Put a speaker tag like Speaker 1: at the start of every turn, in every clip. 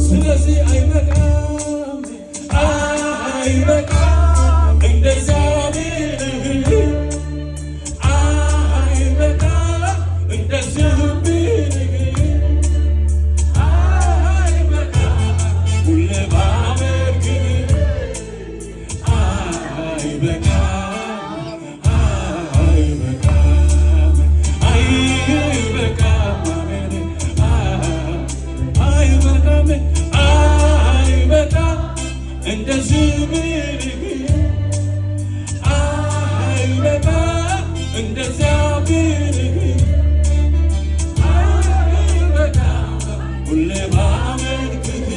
Speaker 1: ስለዚህ አይነት እንደዚህ ብልህ አይበቃም እንደዚያ ብልህ አይበቃም ሁሌ ባመልክህ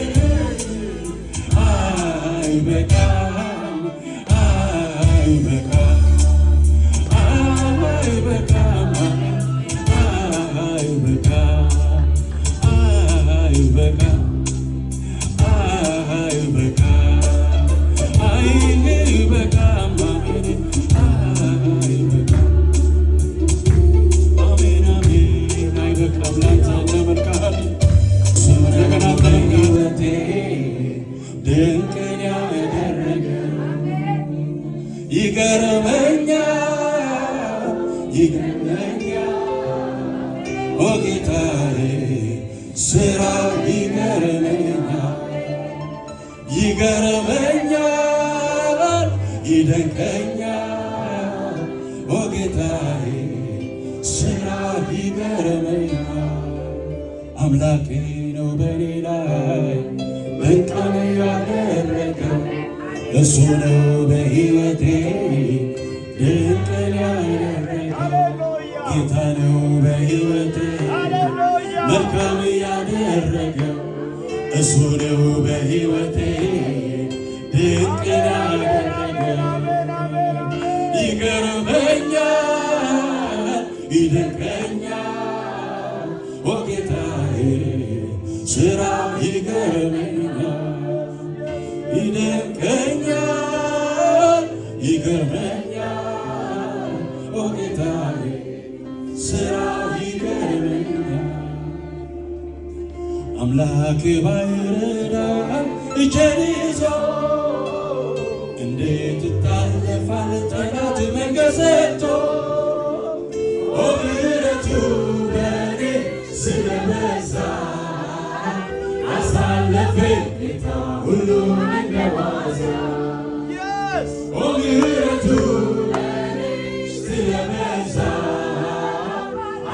Speaker 1: አይበቃም አይበቃም አይበቃም አይበቃም አይበቃም ድንቅን ያደረገ ይገርመኛል ይገርመኛል ኦ ጌታዬ ስራ ይገርመኛል ይገርመኛል ይደንቀኛል ኦ ጌታዬ ስራ ይገርመኛል አምላኬ ነው በኔ ላይ ድንቅን ያደረገው እሱ ነው በሕይወቴ ድንቅን ያደረገው ጌታ ነው በሕይወቴ መልካም ያደረገው እሱ ነው በሕይወቴ ድንቅን ያደረገው ይገርመኛል ይደንቀኛል ኦ ጌታዬ ስራ ይገርመኛል ይደንቀኛል ይገርመኛል ኦ ጌታዬ ስራ ይገርመኛል አምላክ ባይረዳ እጄን ይዞ እንዴት እታለፋል ጠላት መንገድ ዘግቶ ኦ ምሕረቱ በእኔ ስለበዛ አሳለፈኝ ጌታ ሁሉን እንደ ዋዛ ኦ ምሕረቱ በእኔ ስለበዛ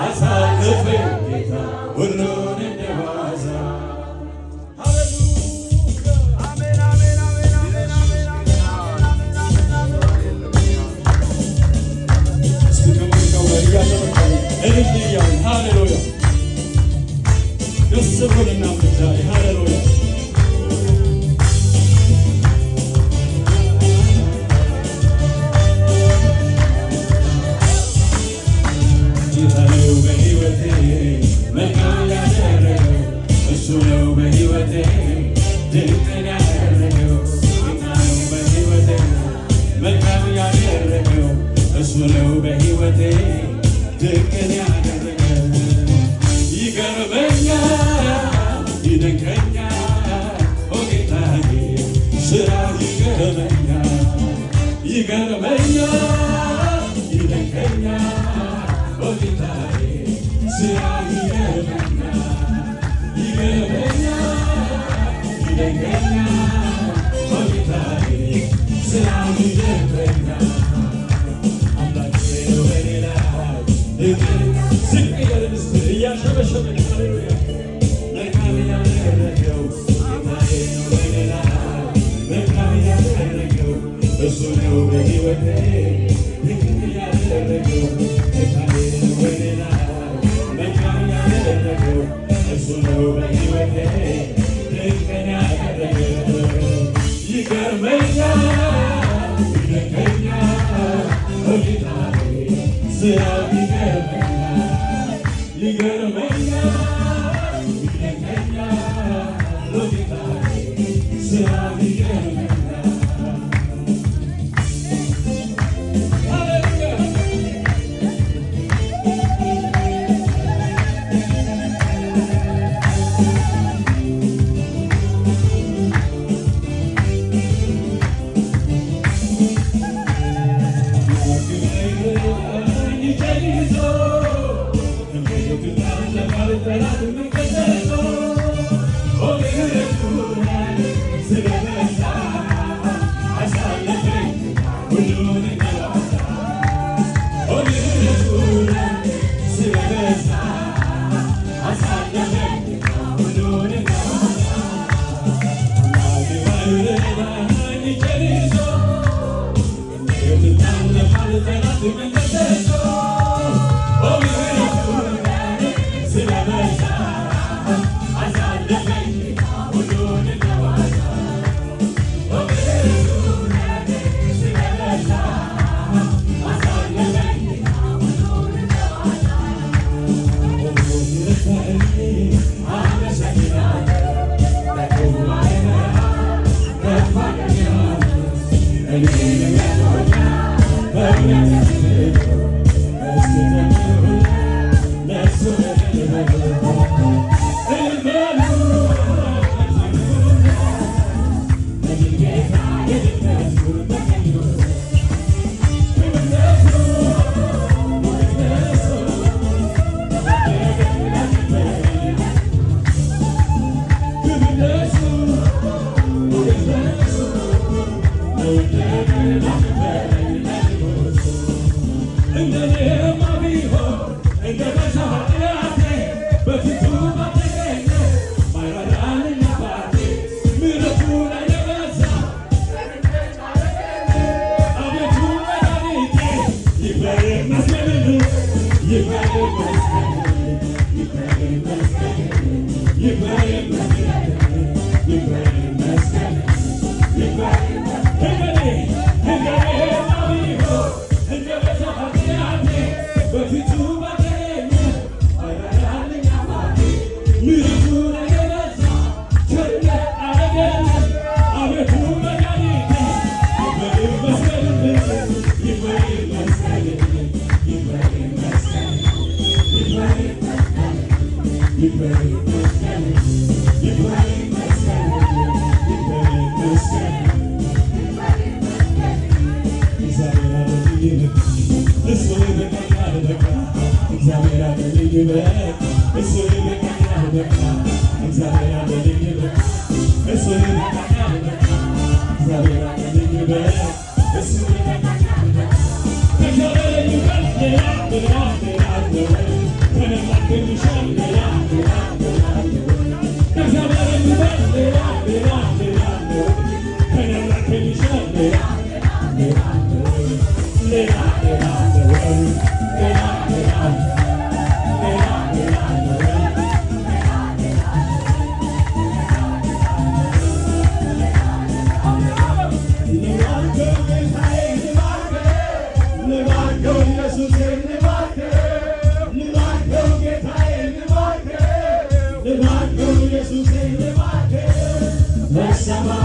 Speaker 1: አሳለፈኝ ጌታ ሁሉን እንደ ዋዛ አሜን አሜን አሜን አሜን እስቲ ከሙዚቃው ጋር እያዘመርን እልል እያልን ሃሌሉያ ደስ ብሎን እናምልካለን ሃሌሉያ ጌታ ነው በሕይወቴ መልካም ያደረገው እሱ ነው በሕይወቴ ድንቅን ያደረገው ጌታ ነው በሕይወቴ መልካም ያደረገው እሱ ነው በሕይወቴ ድንቅን ያደረገው ይገርመኛል ይደንቀኛል ኦ ጌታዬ ስራ ይገርመኛል ይገርመኛል ይደንቀኛል ኦ ጌታዬ ስራ ይገርመኛል ይገርመኛል ይደንቀኛል ኦ ጌታዬ ስራ ይገርመኛል አምላኬ ነው በኔ ላይ ዝቅ እያልን እስቲ እያሸበሸብን ሃሌሉያ መልካም ያደረገው ጌታዬ ነው በኔ ላይ መልካም ያደረገው እሱ ነው በሕይወቴ ድንቅን ያደረገው ጌታዬ ነው በኔ ላይ መልካም ያደረገው እሱ ነው በሕይወቴ ድንቅን ያደረገው ይገርመኛል ይደንቀኛል ኦ ጌታዬ ስራው ይገርመኛል ይገርመኛል ይደንቀኛል ኦ ጌታዬ ስራው ይገርመኛል
Speaker 2: Zama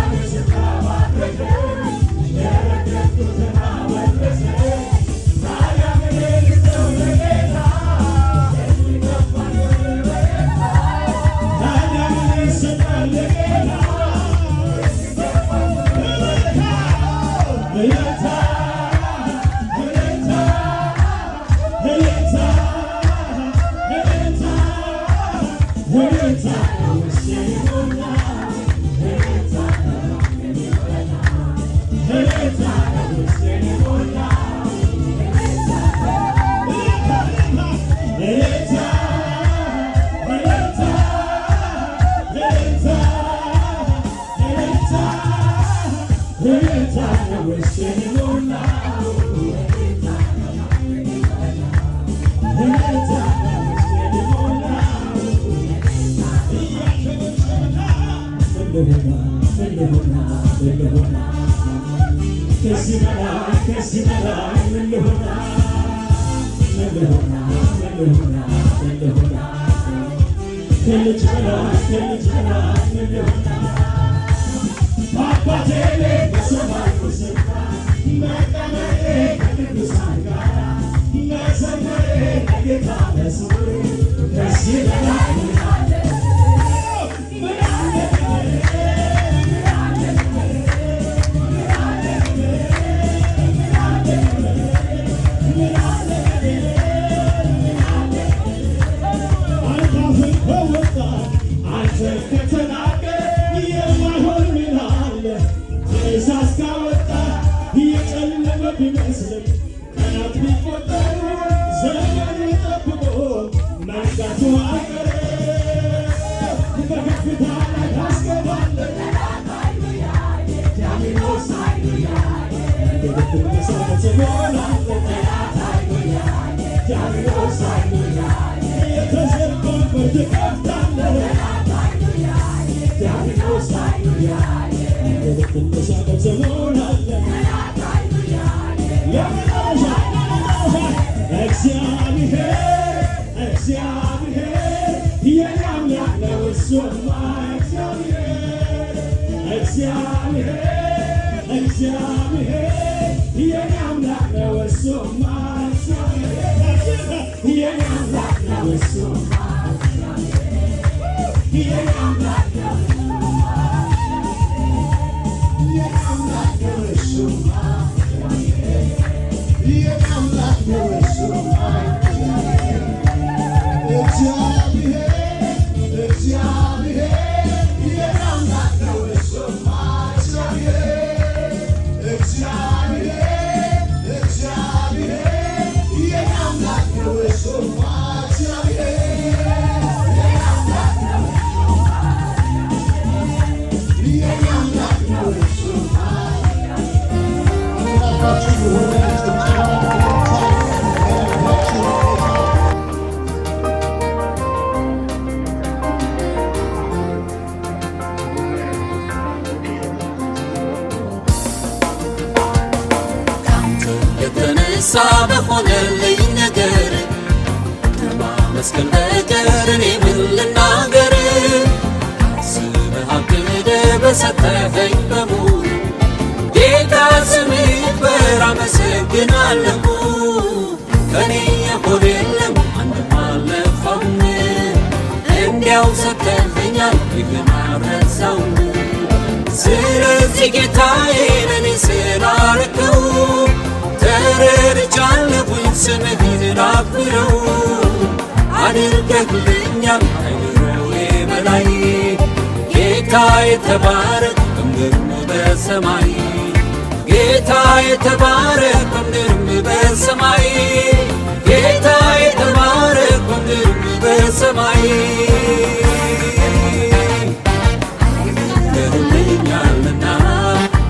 Speaker 2: በሆነልኝ ነገር ከማመስገን በቀር እኔ ምን ልናገር? ስምህ አብደ በሰጠኸኝ በሙሉ ጌታ ስምህ ይክበር አመሰግናለሁ። ከኔ የሆነ የለም አንድም አልለፋውም፣ እንዲያው ሰጥተኸኛል ይህን አልረሳውም። ስለዚህ ጌታዬ ለኔ ስላረከው ተረድቻለሁኝ ስምህን ላክብረው። አድርገህልኛል ከአእምሮዬ በላይ ጌታ የተባረክ በምድርም በሰማይ ጌታ የተባረክ በምድርም በሰማይ ጌታ የተባረክ በምድርም በሰማይ አድርገህልኛልና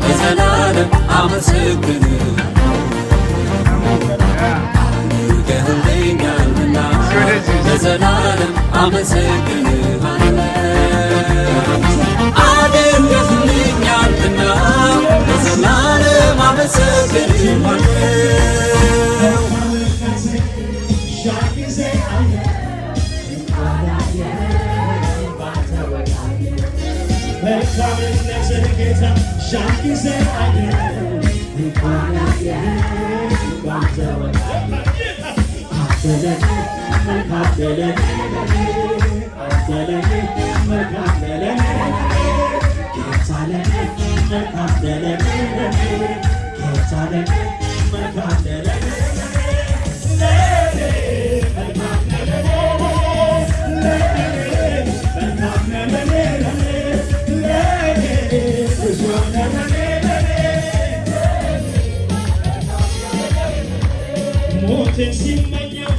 Speaker 2: ለዘላለም አመሰግንሃለሁ። አድርገህልኛልና ለዘላለም አመሰግንሃለሁ። አድርገህልኛልና ለዘላለም አመሰግንሃለሁ።
Speaker 3: ሲመኘው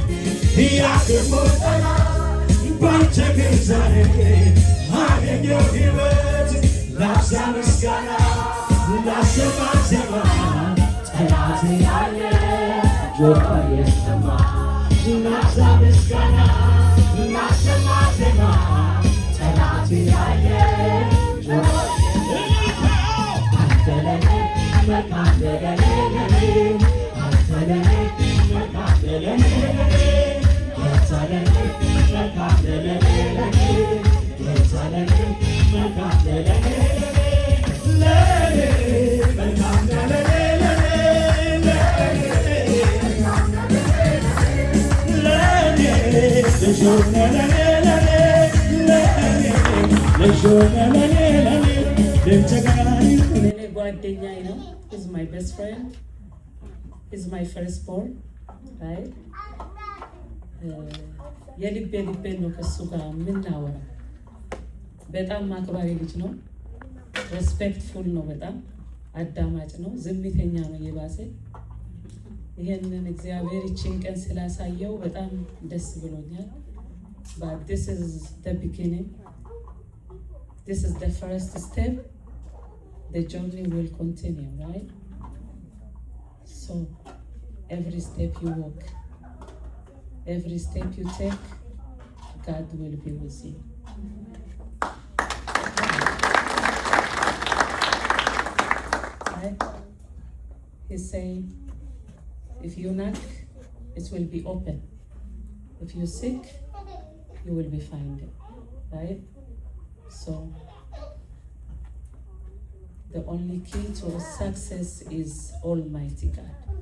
Speaker 3: ያስሞታ ባንተ ግን ዛሬ አገኘው ሕይወት። ላብዛ ምስጋና ላሰማ ዜማ ጠላቴ ያየ ጆሮ የሰማ ላብዛ ምስጋና ላሰማ ዜማ ጠላቴ ያየ ጆሮ አንተ ለኔ መልካም ለኔ አንተ ለኔ
Speaker 4: ጓደኛዬ ነው። He's my best friend. He's my firstborn. Right? የልቤን ነው ከሱ ጋር የምናወራ። በጣም አክባሪ ልጅ ነው። ሬስፔክትፉል ነው። በጣም አዳማጭ ነው። ዝምተኛ ነው የባሰ። ይሄንን እግዚአብሔር ይህችን ቀን ስላሳየው በጣም ደስ ብሎኛል። But this is the beginning. This is the first step. The journey will continue, right? So every step you walk, every step you take, God will be with you. Right? He's saying, if you knock, it will be open. If you seek, you will be found. Right? So the only key to success is Almighty God.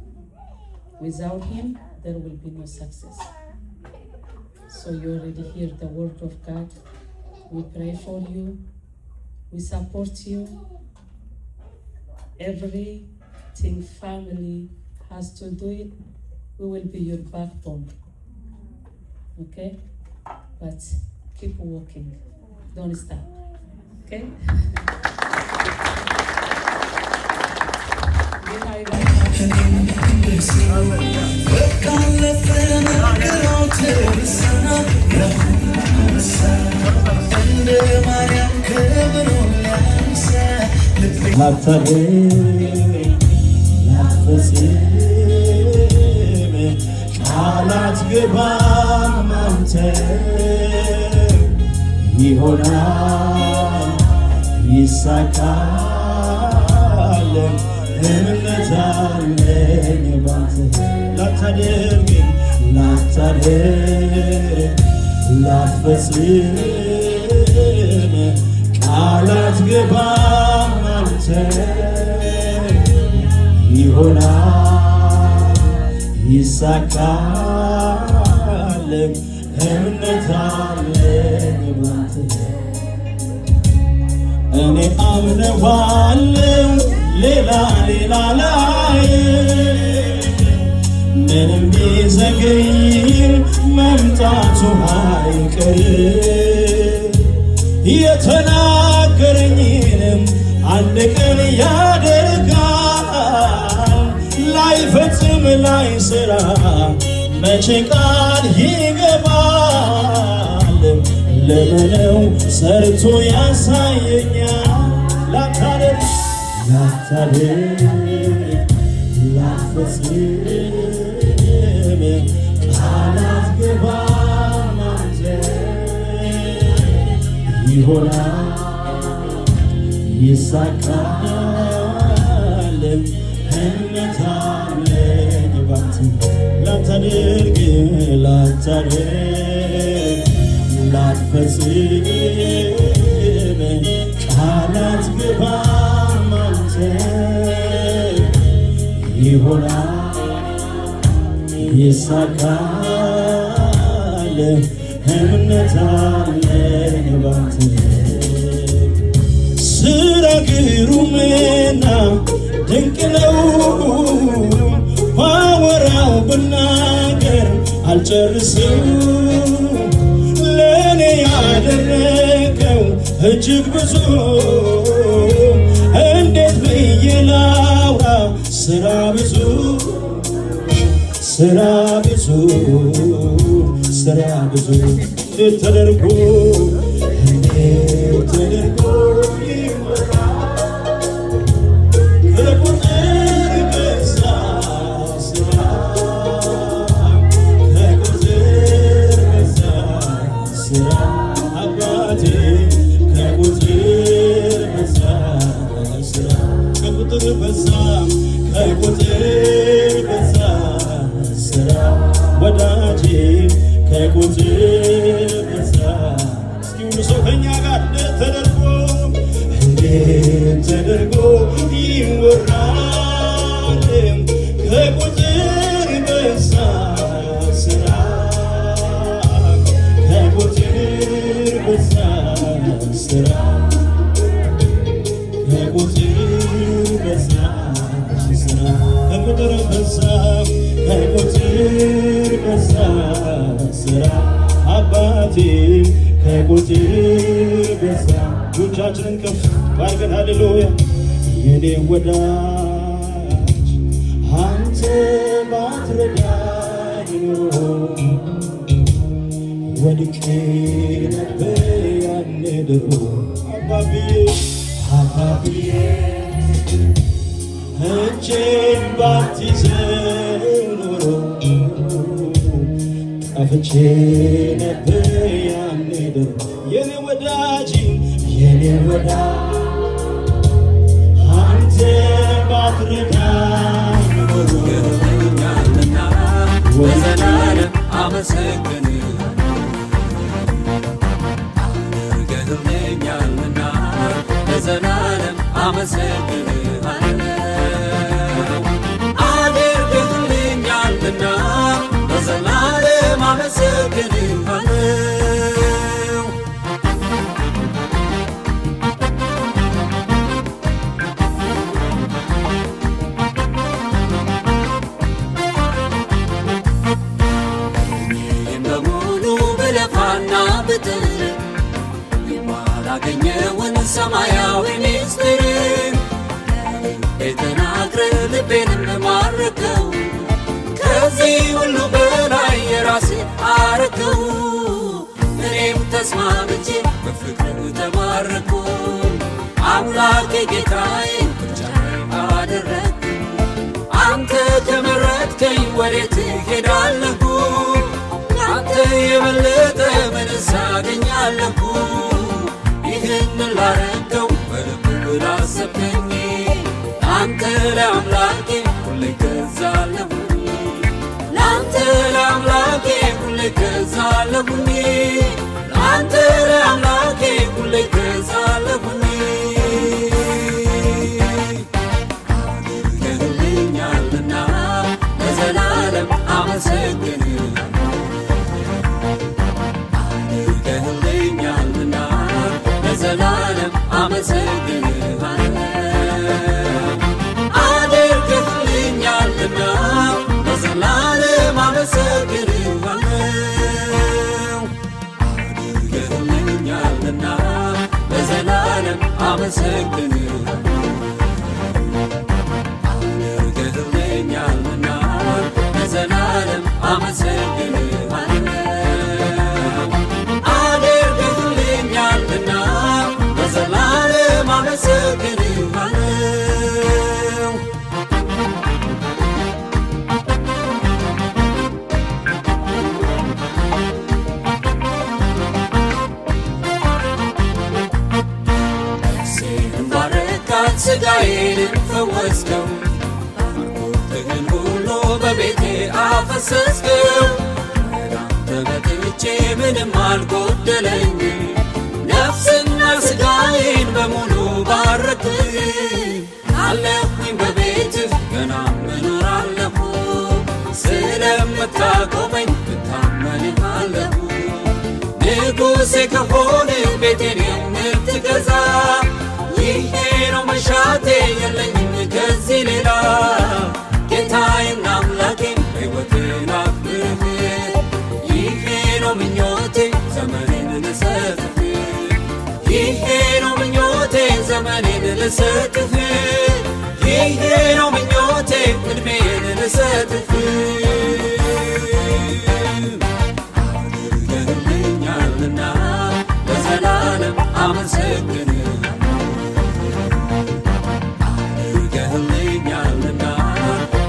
Speaker 4: Without Him, there will be no success. So you already hear the word of God. We pray for you. We support you. Everything family has to do it. We will be your backbone. Okay? But keep walking. Don't stop. Okay?
Speaker 3: ቃላት ግባም አንተ ይሆናል ይሳካል እምነት አለኝ ባንተ ላታደርግ ላትፈጽም ቃላት ግባም አንተ ይሆናል ይሳካል እምነት አለኝ ባንተ እኔ አምነዋለሁ ሌላ ላይ ምንም ቢዘገይ መምጣቱ አይቀር የተናገረኝንም አንድ ቀን ያደርጋል ላይፈጽም ላይሰራ መቼ ቃል ይገባል ለምነው ሰርቶ ያሳየኛል ላታደርግ ላትፈጽም ቃላት ግባም አንተ ይሆናል ይሳካል እምነት አለኝ ባንተ ላታደርግ ላትፈጽም ቃላት ግባም አንተ ይሆናል ይሳካል እምነት አለኝ ባንተ ስራ ግሩምና ድንቅ ነው ባወራው ብናገር አልጨርስም ለእኔ ያደረገው እጅግ ብዙ እንዴት ብዬ ላውራ ስራ ብዙ እንዴት ተደርጎ ከቁጥር በዛ ስራ ከቁጥር በዛ ስራ አባቴ ከቁጥር በዛ ስራ ከቁጥር በዛ ስራ ወዳጄ ከቁጥር በዛ እስኪ ሁሉ ሰው ከኛ ጋር እንዴት ተደርጎ ይወራል ከቁጥር በዛ ስራ ከቁጥር በዛ ስራ ከቁጥር በዛ ስራ ከቁጥር በዛ ከቁጥር በዛ ስራ አባቴ ከቁጥር በዛ እጆቻችንን ከፍ አድርገን ሃሌሉያ የኔ ወዳጅ አንተ ባትረዳኝ ኖሮ ወድቄ ነበር ያኔ ድሮ አባብዬ እጄን ባትይዘው ኖሮ ጠፍቼ ነበር ያኔ ድሮ የኔ ወዳጅ አንተ ባትረዳኝ ኖሮ
Speaker 2: ገርመኛልና ለዘላለም አመሰግንሃለሁ አድርገህልኛል አመሰግንሃለሁ። አድርገህልኛልና ለዘላለም አመሰግንሃለሁ። ይህም በሙሉ ብለፋና ብጥር የማላገኘውን ሰማያዊ ሚስጥር ተናግረህ ልቤንም ማረከው። ከዚህ ሁሉ በላይ የራስህ አረከው። እኔም ተስማምቼ በፍቅር ተማረኩ። አምላኬ ጌታዬ ምርጫዬ አደረግኩ። አንተ ከመረጥከኝ ወዴት እሄዳለሁ? አንተ የበለጠ ምንስ አገኛለሁ? ይህንን ላረከው በልብ ላሰብከኝ አንተ ለአምላኬ ሁሌ እገዛለሁ። ለአንተ ለአምላኬ ሁሌ እገዛለሁ። ለአንተ ለአምላኬ ሁሌ እገዛለሁ። አድርገህልኛልና ለዘላለም አመሰግንሃለሁ። አድርገህልኛልና ለዘላለም አመሰግንሃለሁ። አድርገህልኛልና ለዘላለም አመሰግንሃለሁ። አድርገህልኛልና ለዘላለም አመሰግንሃለሁ። አድርገህልኛልና ለዘላለም አመሰግንሃለሁ። አድርገህልኛልና ለዘላለም አመሰግንሃለሁ። ሥጋዬን ፈወስከው። ምርኮትህን ሁሉ በቤቴ አፈሰስከው። ወዳንተ መጥቼ ምንም አልጎደለኝ። ነፍስና ሥጋዬን በሙሉ ባረክህ። አለሁኝ በቤትህ ገና እኖራለሁ። ስለምታቆመኝ እታመንሃለሁ። ንጉሴ ከሆንህ ቤቴን የምትገዛ ይሄ ነው መሻቴ የለኝም ከዚህ ሌላ። ጌታዬና አምላኬ ሕይወቴን አክብርህ። ይሄ ነው ምኞቴ ዘመኔን ልሰጥህ። ይሄ ነው ምኞቴ ዘመኔን ልሰጥህ። ይሄ ነው ምኞቴ ዕድሜን ልሰጥህ። አድርገህልኛልና ለዘላለም አመሰግንሃለሁ። አድርገህልኛልና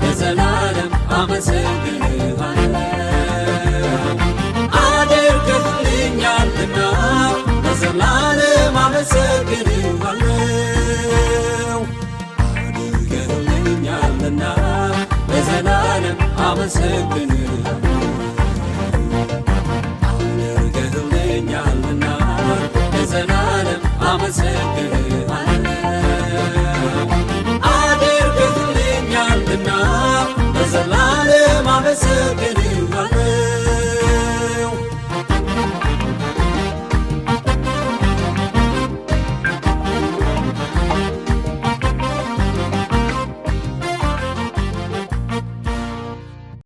Speaker 2: ለዘላለም አመሰግንሃለሁ። አድርገህልኛልና ለዘላለም አመሰግንሃለሁ። አድርገህልኛልና ለዘላለም አመሰግንሃለሁ። አድርገህልኛልና ለዘላለም አመሰግንሃለሁ። አድርገህልኛልና ለዘላለም አመሰግንሃለሁ።